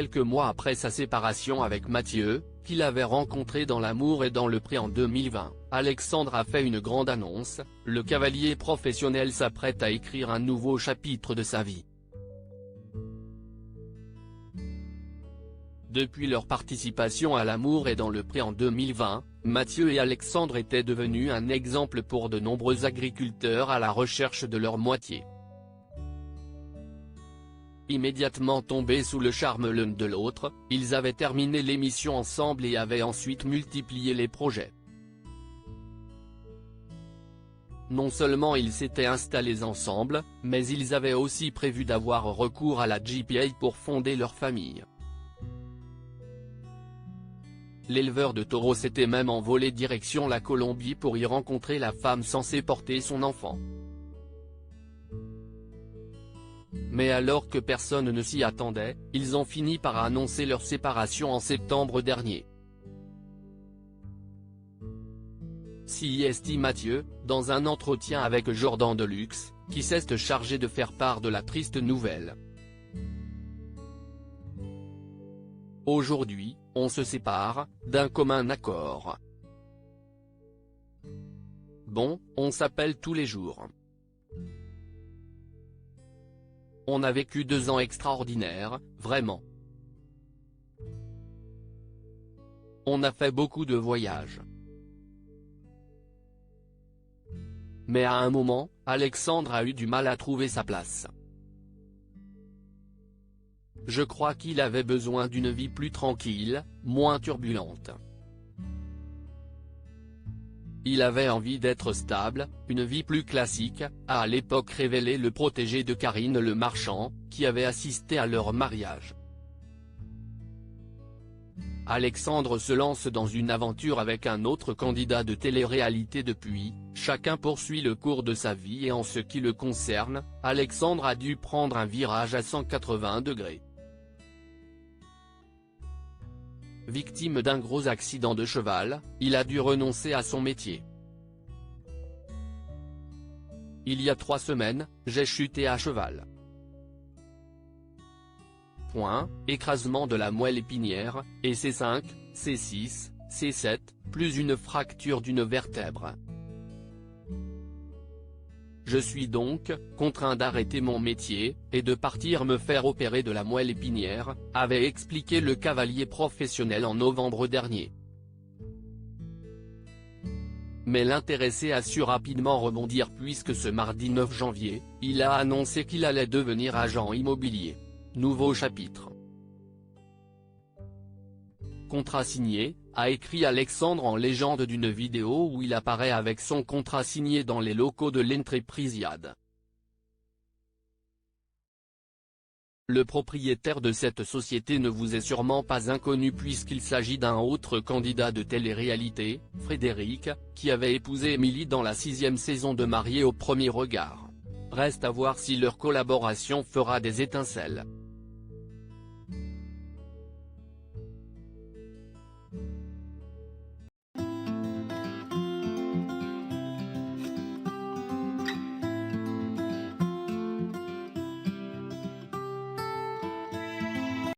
quelques mois après sa séparation avec Mathieu, qu'il avait rencontré dans L'amour et dans le pré en 2020, Alexandre a fait une grande annonce: le cavalier professionnel s'apprête à écrire un nouveau chapitre de sa vie. Depuis leur participation à L'amour et dans le pré en 2020, Mathieu et Alexandre étaient devenus un exemple pour de nombreux agriculteurs à la recherche de leur moitié. Immédiatement tombés sous le charme l'un de l'autre, ils avaient terminé l'émission ensemble et avaient ensuite multiplié les projets. Non seulement ils s'étaient installés ensemble, mais ils avaient aussi prévu d'avoir recours à la GPA pour fonder leur famille. L'éleveur de taureaux s'était même envolé direction la Colombie pour y rencontrer la femme censée porter son enfant. Mais alors que personne ne s'y attendait, ils ont fini par annoncer leur séparation en septembre dernier. S'y estime Mathieu, dans un entretien avec Jordan Deluxe, qui s'est chargé de faire part de la triste nouvelle. Aujourd'hui, on se sépare, d'un commun accord. Bon, on s'appelle tous les jours. On a vécu 2 ans extraordinaires, vraiment. On a fait beaucoup de voyages. Mais à un moment, Alexandre a eu du mal à trouver sa place. Je crois qu'il avait besoin d'une vie plus tranquille, moins turbulente. Il avait envie d'être stable, une vie plus classique, a à l'époque révélé le protégé de Karine Le Marchand, qui avait assisté à leur mariage. Alexandre se lance dans une aventure avec un autre candidat de télé-réalité depuis, chacun poursuit le cours de sa vie et en ce qui le concerne, Alexandre a dû prendre un virage à 180 degrés. Victime d'un gros accident de cheval, il a dû renoncer à son métier. Il y a 3 semaines, j'ai chuté à cheval. Écrasement de la moelle épinière, et C5, C6, C7, plus une fracture d'une vertèbre. Je suis donc contraint d'arrêter mon métier, et de partir me faire opérer de la moelle épinière, avait expliqué le cavalier professionnel en novembre dernier. Mais l'intéressé a su rapidement rebondir puisque ce mardi 9 janvier, il a annoncé qu'il allait devenir agent immobilier. Nouveau chapitre. Contrat signé, a écrit Alexandre en légende d'une vidéo où il apparaît avec son contrat signé dans les locaux de l'Entreprise-Yad. Le propriétaire de cette société ne vous est sûrement pas inconnu puisqu'il s'agit d'un autre candidat de télé-réalité, Frédéric, qui avait épousé Émilie dans la 6e saison de Mariés au premier regard. Reste à voir si leur collaboration fera des étincelles.